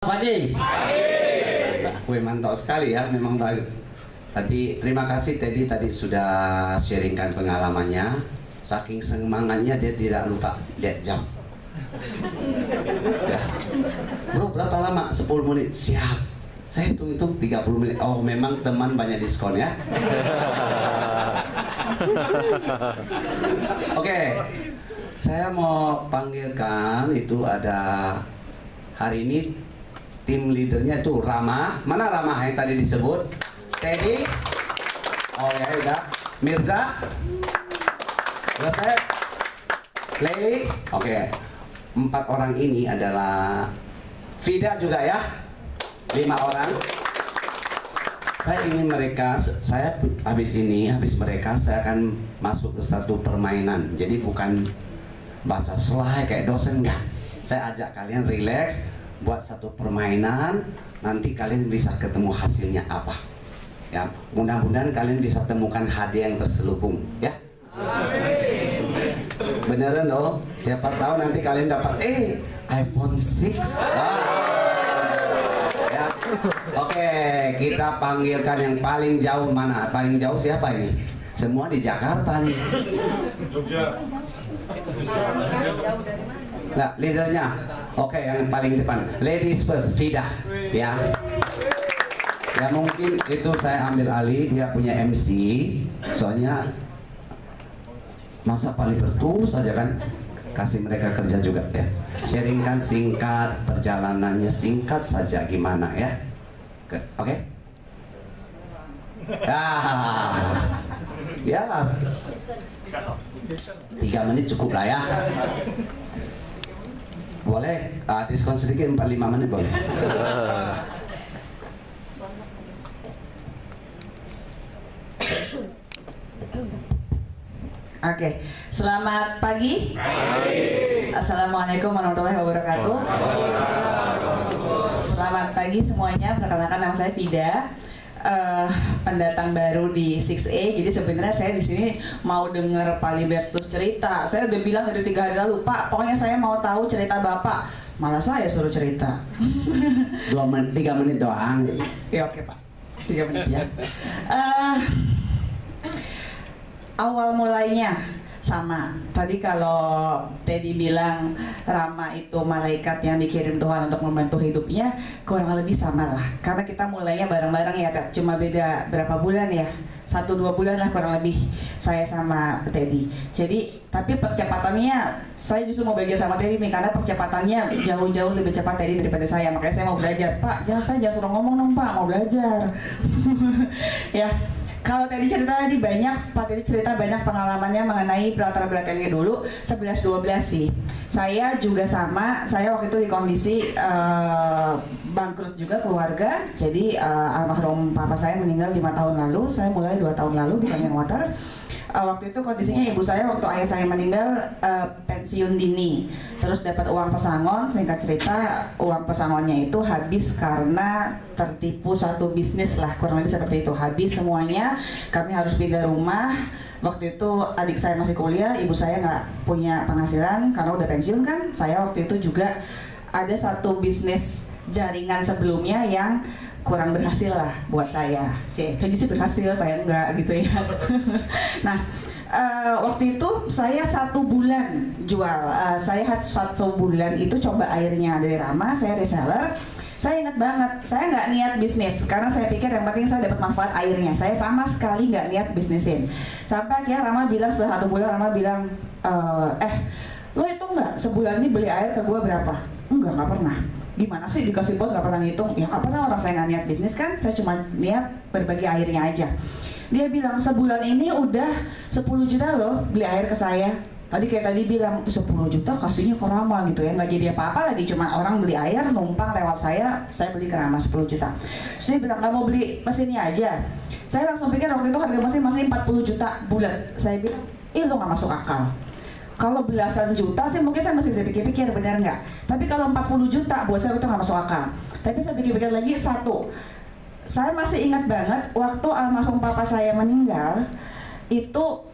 Pagi. Wih, mantap sekali ya, memang bagus. Tadi terima kasih Teddy tadi sudah sharingkan pengalamannya. Saking semangatnya dia tidak lupa lihat jam. Ya. Bro, berapa lama? 10 menit. Siap. Saya hitung-hitung 30 menit. Oh, memang teman banyak diskon ya. Oke. Saya mau panggilkan itu ada hari ini tim leadernya itu Rama. Mana Rama yang tadi disebut? Teddy. Oh ya udah. Mirza. Yosef. Leili. Oke. 4 orang ini adalah Fida juga ya. 5 orang. Saya ingin mereka, saya habis mereka saya akan masuk ke satu permainan. Jadi bukan baca slide kayak dosen, enggak. Saya ajak kalian relax, buat satu permainan, nanti kalian bisa ketemu hasilnya apa. Ya, mudah-mudahan kalian bisa temukan hadiah yang terselubung, ya. Beneran loh, siapa tahu nanti kalian dapat iPhone 6. Ya. Oke, kita panggilkan yang paling jauh mana? Paling jauh siapa ini? Semua di Jakarta nih. Nah, leadernya. Oke, yang paling depan. Ladies first, Fida. Ya. Ya mungkin itu saya ambil alih, dia punya MC. Soalnya masa paling bertus saja kan. Kasih mereka kerja juga ya. Sharingkan singkat, perjalanannya singkat saja gimana ya. Oke? Ya. 3 menit cukup lah ya. Boleh, diskon sedikit 45 menit boleh. Oke, selamat pagi. Assalamualaikum warahmatullahi wabarakatuh. Selamat pagi semuanya. Perkenalkan nama saya Fida. Pendatang baru di 6A. Jadi sebenarnya saya di sini mau dengar Pak Libertus cerita. Saya udah bilang dari 3 hari lalu, Pak, pokoknya saya mau tahu cerita Bapak. Malah saya suruh cerita. 3 menit doang. Ya oke Pak, 3 menit ya. Awal mulainya sama. Tadi kalau Teddy bilang Rama itu malaikat yang dikirim Tuhan untuk membantu hidupnya, kurang lebih sama lah. Karena kita mulainya bareng-bareng ya, cuma beda berapa bulan ya, 1-2 bulan lah kurang lebih saya sama Teddy. Jadi, tapi percepatannya saya justru mau belajar sama Teddy nih, karena percepatannya jauh-jauh lebih cepat Teddy daripada saya. Makanya saya mau belajar. Pak, saya jangan suruh ngomong dong Pak, mau belajar. Ya. Kalau tadi cerita tadi banyak, Pak Teddy cerita banyak pengalamannya mengenai latar belakangnya dulu 11-12 sih. Saya juga sama, saya waktu itu di kondisi bangkrut juga keluarga. Jadi almarhum papa saya meninggal 5 tahun lalu, saya mulai 2 tahun lalu bukan yang water. Waktu itu kondisinya ibu saya waktu ayah saya meninggal pensiun dini, terus dapat uang pesangon. Singkat cerita uang pesangonnya itu habis karena tertipu satu bisnis lah, kurang lebih seperti itu. Habis semuanya, kami harus pindah rumah. Waktu itu adik saya masih kuliah, ibu saya nggak punya penghasilan karena udah pensiun kan. Saya waktu itu juga ada satu bisnis jaringan sebelumnya yang kurang berhasil lah buat saya. Jadi sih berhasil, saya enggak gitu ya. Nah, waktu itu saya 1 bulan jual. Saya 1 bulan itu coba airnya dari Rama, saya reseller. Saya ingat banget, saya nggak niat bisnis karena saya pikir yang penting saya dapat manfaat airnya. Saya sama sekali nggak niat bisnisin. Sampai akhirnya Rama bilang setelah 1 bulan, Rama bilang, lo itu nggak sebulan ini beli air ke gua berapa? Nggak pernah. Gimana sih dikasih bot nggak pernah ngitung? Ya nggak pernah, orang saya nggak niat bisnis kan, saya cuma niat berbagi airnya aja. Dia bilang sebulan ini udah 10 juta loh beli air ke saya. Tadi kayak tadi bilang 10 juta kasihnya ke Rama gitu ya, nggak jadi apa-apa lagi, cuma orang beli air numpang lewat saya beli ke Rama 10 juta. Terus dia bilang nggak mau beli mesinnya aja. Saya langsung pikir waktu itu harga mesin masih 40 juta bulat. Saya bilang, lo nggak masuk akal. Kalau belasan juta sih mungkin saya masih bisa pikir-pikir benar nggak. Tapi kalau 40 juta buat saya itu nggak masuk akal. Tapi saya pikir-pikir lagi, satu, saya masih ingat banget waktu almarhum papa saya meninggal itu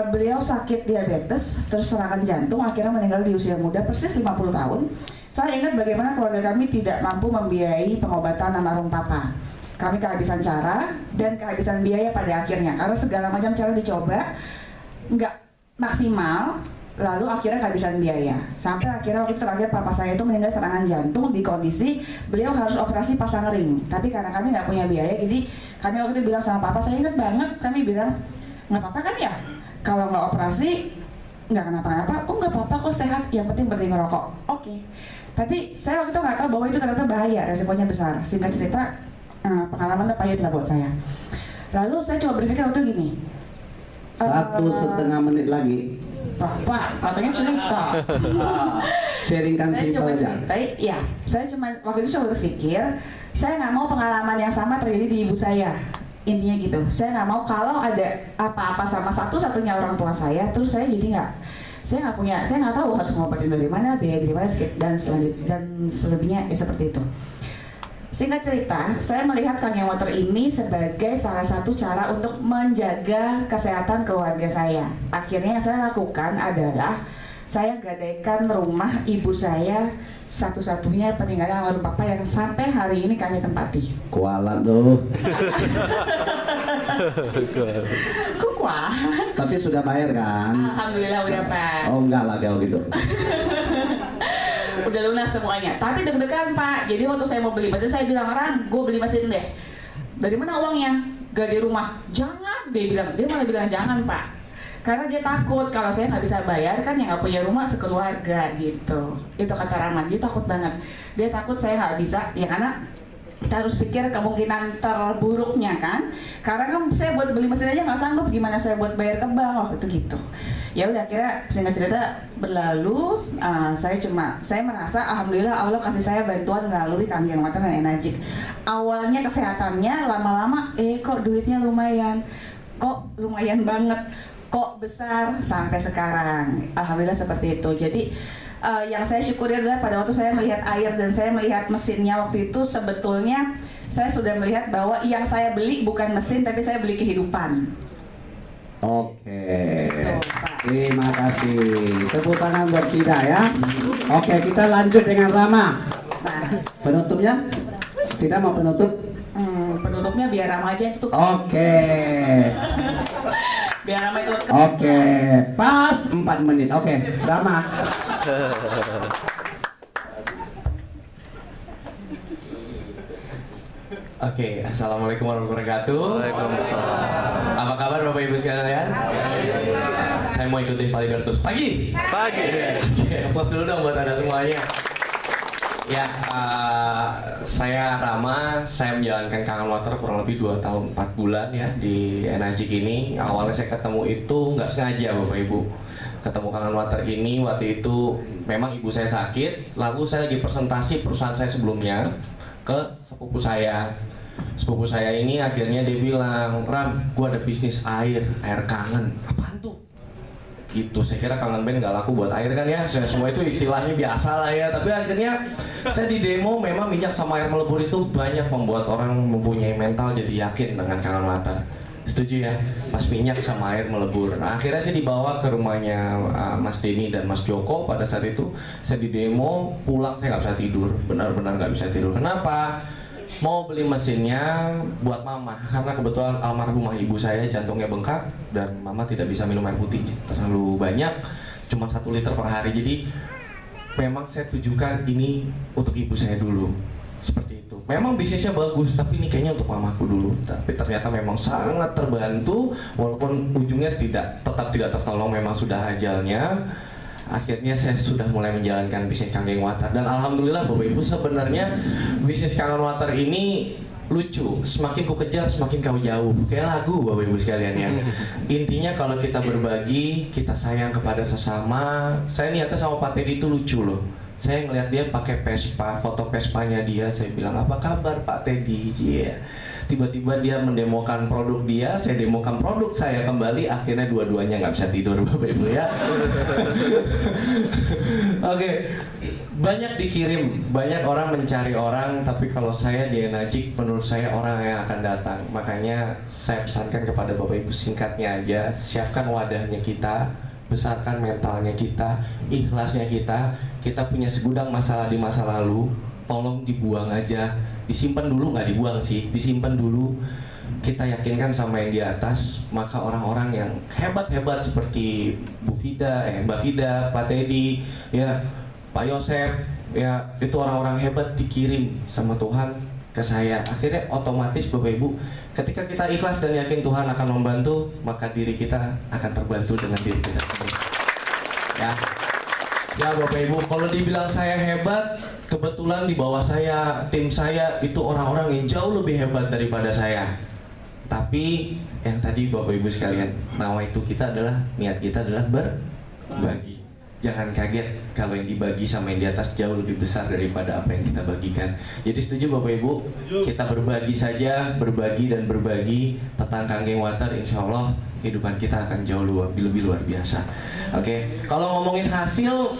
beliau sakit diabetes terus serangan jantung, akhirnya meninggal di usia muda persis 50 tahun. Saya ingat bagaimana keluarga kami tidak mampu membiayai pengobatan almarhum papa. Kami kehabisan cara dan kehabisan biaya pada akhirnya karena segala macam cara dicoba nggak maksimal, lalu akhirnya kehabisan biaya. Sampai akhirnya waktu terakhir papa saya itu meninggal serangan jantung di kondisi beliau harus operasi pasang ring. Tapi karena kami nggak punya biaya, jadi kami waktu itu bilang sama papa, saya ingat banget, kami bilang nggak apa-apa kan ya kalau nggak operasi nggak kenapa-kenapa. Oh nggak apa-apa kok, sehat, yang penting berhenti ngerokok. Oke. Tapi saya waktu itu nggak tahu bahwa itu ternyata bahaya, resikonya besar. Singkat cerita, pengalaman pahit lah buat saya. Lalu saya coba berpikir waktu gini. 1,5 menit lagi. Pak, katanya cerita. Sharingkan Saya simpel coba aja. ceritain, ya. Saya cuma waktu itu coba berpikir, saya nggak mau pengalaman yang sama terjadi di ibu saya. Intinya gitu. Saya nggak mau kalau ada apa-apa sama satu-satunya orang tua saya, terus saya jadi nggak. Saya nggak punya, saya nggak tahu harus ngobatin dari mana, biaya dari mana, dan selebihnya seperti itu. Singkat cerita, saya melihat Kang Yang Water ini sebagai salah satu cara untuk menjaga kesehatan keluarga saya. Akhirnya yang saya lakukan adalah saya gadaikan rumah ibu saya satu-satunya peninggalan almarhum papa yang sampai hari ini kami tempati. Kualat tuh. Kukuah. Tapi sudah bayar kan? Alhamdulillah udah Pak. Oh enggak lah kalau gitu. Udah lunas semuanya. Tapi deg-degan Pak. Jadi waktu saya mau beli mesin, saya bilang, Ran, gue beli mesin deh. Dari mana uangnya? Gak di rumah. Jangan, dia bilang. Dia malah bilang jangan Pak. Karena dia takut kalau saya nggak bisa bayar kan yang nggak punya rumah sekeluarga gitu. Itu kata Rahmat. Dia takut banget. Dia takut saya nggak bisa. Ya karena kita harus pikir kemungkinan terburuknya kan. Karena kan saya buat beli mesin aja nggak sanggup, gimana saya buat bayar ke bank waktu itu gitu. Ya udah akhirnya singkat cerita berlalu, saya merasa alhamdulillah Allah kasih saya bantuan melalui Kang Yang Water dan Enajik. Awalnya kesehatannya, lama-lama kok duitnya lumayan, kok lumayan banget, kok besar sampai sekarang. Alhamdulillah seperti itu. Jadi yang saya syukuri adalah pada waktu saya melihat air dan saya melihat mesinnya waktu itu, sebetulnya saya sudah melihat bahwa yang saya beli bukan mesin tapi saya beli kehidupan. Oke. Gitu, Pak. Terima kasih. Tepuk tangan buat kita ya. Oke, kita lanjut dengan Rama. Nah, Penutupnya? Kita mau penutup? penutupnya biar Rama aja yang tutup. Oke. Biar Rama itu Oke. Pas 4 menit. Oke, Rama. Oke, assalamualaikum warahmatullahi wabarakatuh. Waalaikumsalam. Apa kabar Bapak Ibu sekalian? Saya mau ikutin Palibertus pagi. Pagi. Oke, post dulu dong buat anda semuanya. Ya, saya Rama. Saya menjalankan Kangen Water kurang lebih 2 tahun 4 bulan ya di Enajik ini. Awalnya saya ketemu itu nggak sengaja Bapak Ibu. Ketemu Kangen Water ini waktu itu memang ibu saya sakit. Lalu saya lagi presentasi perusahaan saya sebelumnya ke sepupu saya. Sepupu saya ini akhirnya dia bilang, Ram, gua ada bisnis air kangen. Apaan tuh? Gitu, saya kira Kangen Band nggak laku buat air kan ya. Semua itu istilahnya biasa lah ya. Tapi akhirnya saya di demo memang minyak sama air melebur itu banyak membuat orang mempunyai mental jadi yakin dengan Kangen Water. Setuju ya? Mas minyak sama air melebur. Nah, akhirnya saya dibawa ke rumahnya Mas Denny dan Mas Joko. Pada saat itu saya di demo, pulang saya nggak bisa tidur. Benar-benar nggak bisa tidur. Kenapa? Mau beli mesinnya buat mama, karena kebetulan almarhumah ibu saya jantungnya bengkak dan mama tidak bisa minum air putih terlalu banyak, cuma 1 liter per hari. Jadi memang saya tujukan ini untuk ibu saya dulu, seperti itu. Memang bisnisnya bagus, tapi ini kayaknya untuk mamaku dulu. Tapi ternyata memang sangat terbantu, walaupun ujungnya tetap tidak tertolong, memang sudah ajalnya. Akhirnya saya sudah mulai menjalankan bisnis Kangen Water dan alhamdulillah Bapak Ibu, sebenarnya bisnis Kangen Water ini lucu, semakin ku kejar semakin kau jauh, kayak lagu Bapak Ibu sekalian ya. Intinya kalau kita berbagi, kita sayang kepada sesama. Saya niatnya sama Pak Teddy itu lucu loh. Saya ngeliat dia pakai Vespa, foto Vespanya dia, saya bilang apa kabar Pak Teddy? Iya. Tiba-tiba dia mendemokan produk dia, saya demokan produk saya kembali, akhirnya dua-duanya nggak bisa tidur Bapak Ibu ya. Oke, banyak dikirim, banyak orang mencari orang, tapi kalau saya di Enajik, menurut saya orang yang akan datang. Makanya saya pesankan kepada Bapak Ibu singkatnya aja, siapkan wadahnya kita, besarkan mentalnya kita, ikhlasnya kita. Kita punya segudang masalah di masa lalu, tolong dibuang aja, disimpan dulu, nggak dibuang sih, disimpan dulu. Kita yakinkan sama yang di atas, maka orang-orang yang hebat-hebat seperti Bu Fida, Mbak Fida, Pak Teddy, ya Pak Yosep, ya itu orang-orang hebat dikirim sama Tuhan ke saya. Akhirnya otomatis Bapak Ibu, ketika kita ikhlas dan yakin Tuhan akan membantu, maka diri kita akan terbantu dengan diri kita sendiri. Ya Bapak Ibu, kalau dibilang saya hebat, kebetulan di bawah saya, tim saya itu orang-orang yang jauh lebih hebat daripada saya. Tapi yang tadi Bapak Ibu sekalian, nawaitu kita adalah, niat kita adalah berbagi. Jangan kaget kalau yang dibagi sama yang di atas jauh lebih besar daripada apa yang kita bagikan. Jadi setuju Bapak Ibu? Kita berbagi saja, berbagi dan berbagi tentang Kanggeng Water, insya Allah kehidupan kita akan jauh lebih luar biasa. Oke, kalau ngomongin hasil,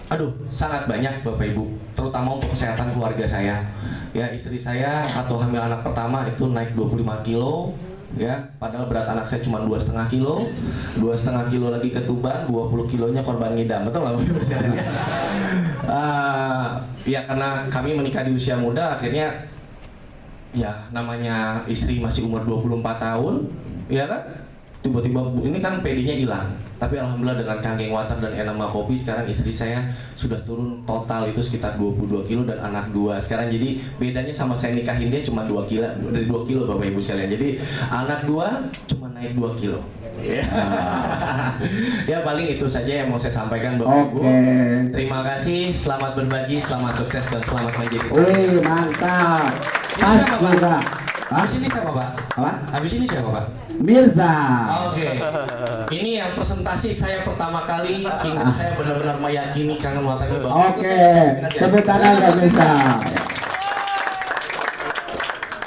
aduh sangat banyak Bapak Ibu, terutama untuk kesehatan keluarga saya. Ya, istri saya atau hamil anak pertama itu naik 25 kilo. Ya, padahal berat anak saya cuma 2,5 kilo, 2,5 kilo lagi ke Tuban, 20 kilonya korban ngidam, betul nggak Bu? Ya karena kami menikah di usia muda, akhirnya ya namanya istri masih umur 24 tahun, ya kan? Tiba-tiba ini kan PD-nya hilang. Tapi alhamdulillah dengan Kanggeng Water dan Enama Kopi sekarang istri saya sudah turun total itu sekitar 22 kilo dan anak 2. Sekarang jadi bedanya sama saya nikahin dia cuma 2 kilo, dari 2 kilo Bapak Ibu sekalian. Jadi anak 2 cuma naik 2 kilo. Ya paling itu saja yang mau saya sampaikan Bapak Ibu. Terima kasih, selamat berbagi, selamat sukses dan selamat menjadi. Wih, mantap. Pas juga. Habis ini siapa Pak? Apa? Habis ini siapa Pak? Mirza. Oke. Ini yang presentasi saya pertama kali, saya benar-benar meyakini Kangen Water ini Bapak. Oke, tepuk tangan ya Mirza.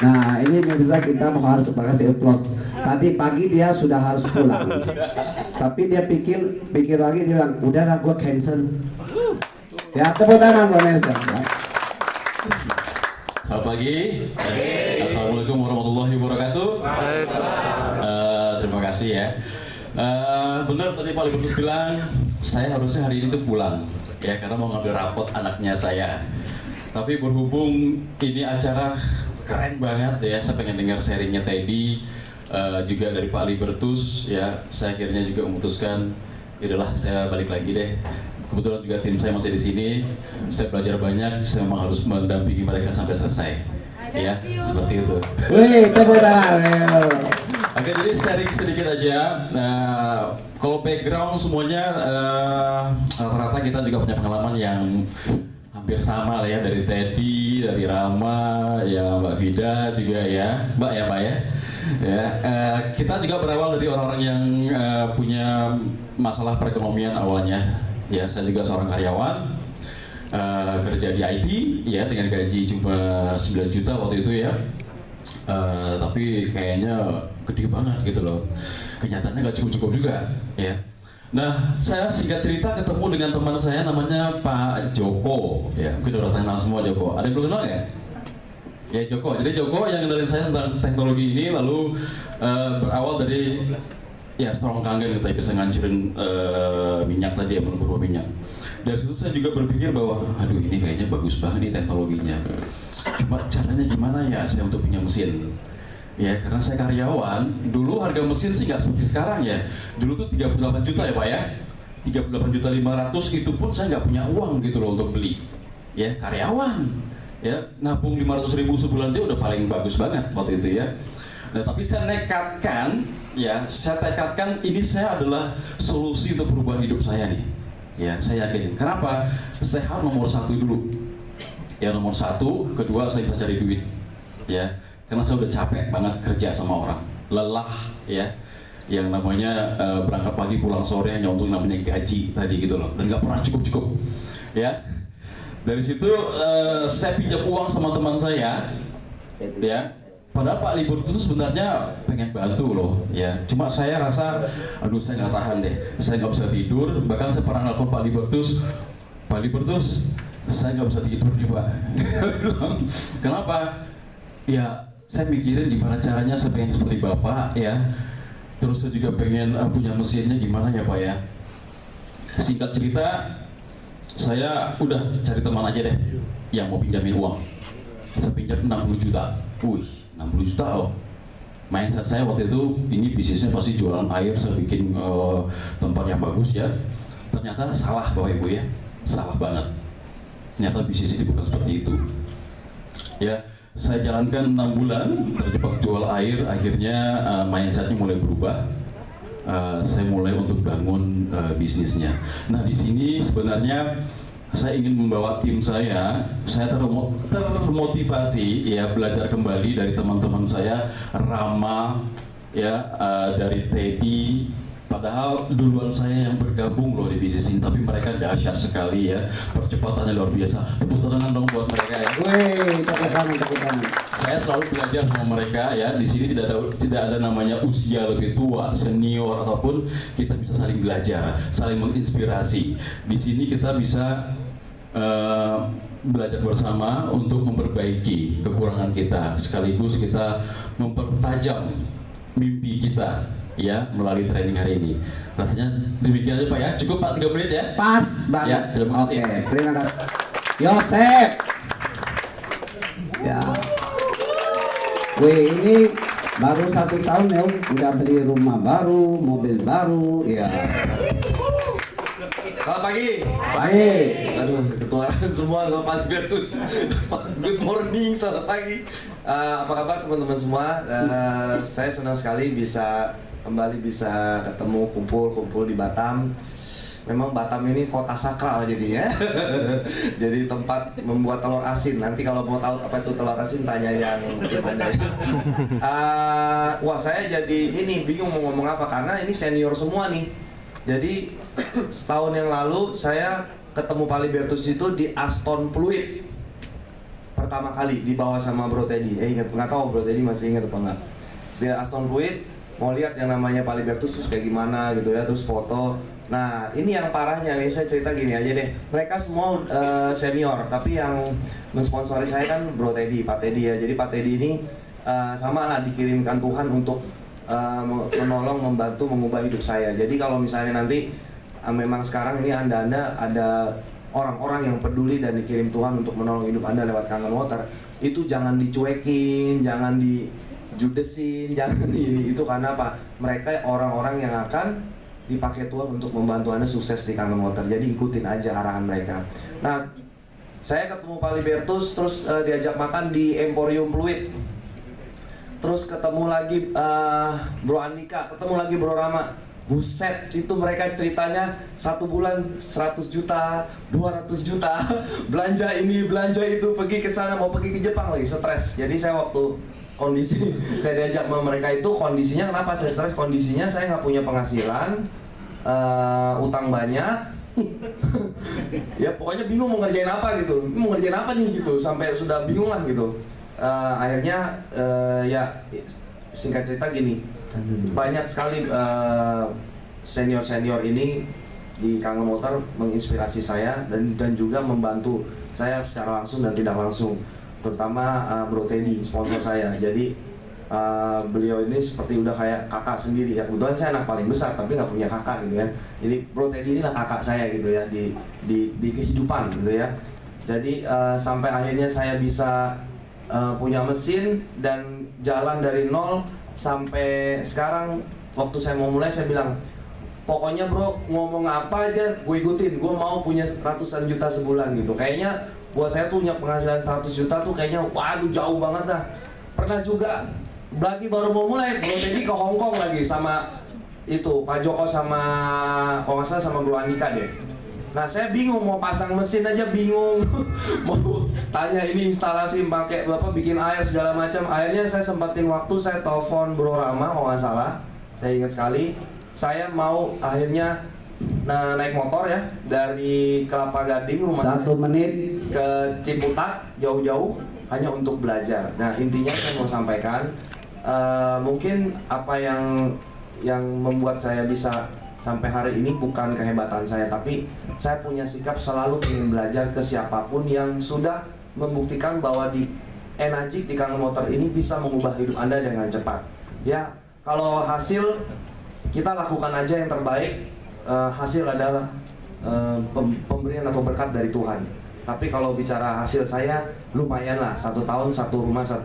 Nah, ini Mirza kita mau harus kasih applause. Tadi pagi dia sudah harus pulang, tapi dia pikir lagi, dia bilang, udahlah gua cancel. Ya, tepuk tangan buat Mirza. Selamat pagi. Assalamualaikum warahmatullahi wabarakatuh. Terima kasih ya. Benar tadi Pak Libertus bilang saya harusnya hari ini tuh pulang ya karena mau ngambil rapot anaknya saya. Tapi berhubung ini acara keren banget ya, saya pengen dengar sharingnya Teddy juga dari Pak Libertus ya. Saya akhirnya juga memutuskan, yaudahlah saya balik lagi deh. Kebetulan juga tim saya masih di sini, saya belajar banyak, saya memang harus mendampingi mereka sampai selesai. Ya, seperti itu. Wih, tepuk tangan. Oke, jadi sharing sedikit aja. Nah, kalau background semuanya rata-rata kita juga punya pengalaman yang hampir sama lah ya, dari Teddy, dari Rama, ya Mbak Vida juga ya, Mbak ya Pak ya. Kita juga berawal dari orang-orang yang punya masalah perekonomian awalnya. Ya, saya juga seorang karyawan, kerja di IT ya dengan gaji cuma 9 juta waktu itu ya. Tapi kayaknya gede banget gitu loh. Kenyataannya nggak cukup-cukup juga ya. Nah, saya singkat cerita ketemu dengan teman saya namanya Pak Joko ya. Mungkin udah kenal semua Joko. Ada yang belum kenal ya? Ya Joko. Jadi Joko yang kenalin saya tentang teknologi ini, lalu berawal dari ya strong kangen kita bisa ngancurin minyak tadi ya, beberapa minyak. Dari situ saya juga berpikir bahwa aduh ini kayaknya bagus banget nih teknologinya. Cuma caranya gimana ya saya untuk punya mesin? Ya karena saya karyawan, dulu harga mesin sih nggak seperti sekarang ya. Dulu tuh 38 juta ya Pak ya. 38.500.000 itu pun saya nggak punya uang gitu loh untuk beli. Ya karyawan. Ya nabung 500.000 sebulan aja udah paling bagus banget waktu itu ya. Nah, tapi saya tekadkan ini saya adalah solusi untuk perubahan hidup saya nih. Ya, saya yakin. Kenapa? Saya harus nomor 1 dulu. Ya, nomor 1, kedua saya bisa cari duit. Ya, karena saya udah capek banget kerja sama orang. Lelah, ya. Yang namanya berangkat pagi pulang sore hanya untuk namanya gaji tadi gitu loh. Dan nggak pernah cukup-cukup. Ya. Dari situ saya pinjam uang sama teman saya. Ya. Padahal Pak Libertus itu sebenarnya pengen bantu loh, ya. Cuma saya rasa, aduh saya nggak tahan deh, saya nggak bisa tidur. Bahkan saya pernah nelfon Pak Libertus, saya nggak bisa tidur nih Pak. Kenapa? Ya saya mikirin gimana caranya saya pengen seperti Bapak, ya. Terus saya juga pengen punya mesinnya gimana ya Pak ya. Singkat cerita, saya udah cari teman aja deh yang mau pinjamin uang. Saya pinjam 60 juta. Wih, 60 juta loh. Mindset saya waktu itu, ini bisnisnya pasti jualan air, saya bikin tempat yang bagus ya. Ternyata salah Bapak Ibu ya, salah banget. Ternyata bisnis ini bukan seperti itu. Ya, saya jalankan 6 bulan, terjebak jual air, akhirnya mindsetnya mulai berubah. Saya mulai untuk bangun bisnisnya. Nah di sini sebenarnya saya ingin membawa tim saya termotivasi ya belajar kembali dari teman-teman saya, Rama ya, dari Teddy. Padahal duluan saya yang bergabung loh di bisnis ini, tapi mereka dahsyat sekali ya, percepatannya luar biasa. Tepuk tangan dong buat mereka ya. Wih, tepuk tangan. Saya selalu belajar sama mereka ya. Di sini tidak ada namanya usia lebih tua, senior ataupun, kita bisa saling belajar, saling menginspirasi. Di sini kita bisa belajar bersama untuk memperbaiki kekurangan kita, sekaligus kita mempertajam mimpi kita ya melalui training hari ini. Rasanya demikian aja Pak ya. Cukup Pak 3 menit ya. Pas banget. Ya, terima kasih. Oke, terima kasih. Yosep. Ya. Wih, ini baru 1 tahun ya, udah beli rumah baru, mobil baru, ya. Selamat pagi. Baik. Aduh, ketuaran semua sama Pak Bertus. Good morning, selamat pagi. Apa kabar teman-teman semua? Saya senang sekali bisa kembali ketemu kumpul di Batam. Memang Batam ini kota sakral jadinya. Jadi tempat membuat telur asin. Nanti kalau mau tahu apa itu telur asin, tanya yang ada. Wah, saya jadi ini bingung mau ngomong apa karena ini senior semua nih. Jadi setahun yang lalu saya ketemu Pak Libertus itu di Aston Fluid pertama kali dibawa sama Bro Teddy. Nggak tahu Bro Teddy masih ingat apa nggak? Di Aston Fluid mau lihat yang namanya Pak Libertus terus kayak gimana gitu ya, terus foto. Nah ini yang parahnya nih, saya cerita gini aja deh. Mereka semua senior, tapi yang mensponsori saya kan Bro Teddy, Pak Teddy ya. Jadi Pak Teddy ini sama lah dikirimkan Tuhan untuk menolong, membantu, mengubah hidup saya. Jadi kalau misalnya nanti memang sekarang ini anda ada orang-orang yang peduli dan dikirim Tuhan untuk menolong hidup Anda lewat Kangen Water, itu jangan dicuekin, jangan dijudesin, jangan ini itu karena apa? Mereka orang-orang yang akan dipakai Tuhan untuk membantu Anda sukses di Kangen Water. Jadi ikutin aja arahan mereka. Nah, saya ketemu Pak Libertus, terus diajak makan di Emporium Fluid. Terus ketemu lagi Bro Andika, ketemu lagi Bro Rama. Buset, itu mereka ceritanya 1 bulan 100 juta, 200 juta, belanja ini, belanja itu, pergi ke sana, mau pergi ke Jepang lagi, stres. Jadi saya waktu kondisi saya diajak sama mereka itu, kondisinya kenapa saya stres? Kondisinya saya nggak punya penghasilan, utang banyak, ya pokoknya bingung mau ngerjain apa gitu, mau ngerjain apa nih gitu, sampai sudah bingung lah gitu. Akhirnya ya singkat cerita gini, banyak sekali senior-senior ini di Kangen Water menginspirasi saya dan juga membantu saya secara langsung dan tidak langsung, terutama Bro Teddy, sponsor saya. Jadi beliau ini seperti udah kayak kakak sendiri ya. Kebetulan saya anak paling besar tapi nggak punya kakak gitu kan. Jadi Bro Teddy inilah kakak saya gitu ya di kehidupan gitu ya. Jadi sampai akhirnya saya bisa punya mesin dan jalan dari nol sampai sekarang. Waktu saya mau mulai saya bilang, pokoknya bro ngomong apa aja gue ikutin, gue mau punya ratusan juta sebulan gitu. Kayaknya buat saya punya penghasilan 100 juta tuh kayaknya waduh jauh banget dah. Pernah juga lagi baru mau mulai Bro Teddy ke Hong Kong lagi sama itu Pak Joko sama kalau nggak salah sama Bro Andika deh. Nah saya bingung mau pasang mesin aja bingung mau tanya ini instalasi pakai bapak bikin air segala macam. Akhirnya saya sempetin waktu, saya telepon Bro Rama kalau nggak salah, saya ingat sekali. Saya mau akhirnya naik motor ya dari Kelapa Gading rumah 1 menit ke Ciputat jauh-jauh hanya untuk belajar. Nah intinya saya mau sampaikan mungkin apa yang membuat saya bisa sampai hari ini bukan kehebatan saya, tapi saya punya sikap selalu ingin belajar ke siapapun yang sudah membuktikan bahwa di Enagic di Kangen Water ini bisa mengubah hidup Anda dengan cepat. Ya, kalau hasil kita lakukan aja yang terbaik. Hasil adalah pemberian atau berkat dari Tuhan. Tapi kalau bicara hasil saya lumayan lah, 1 tahun 1 rumah 1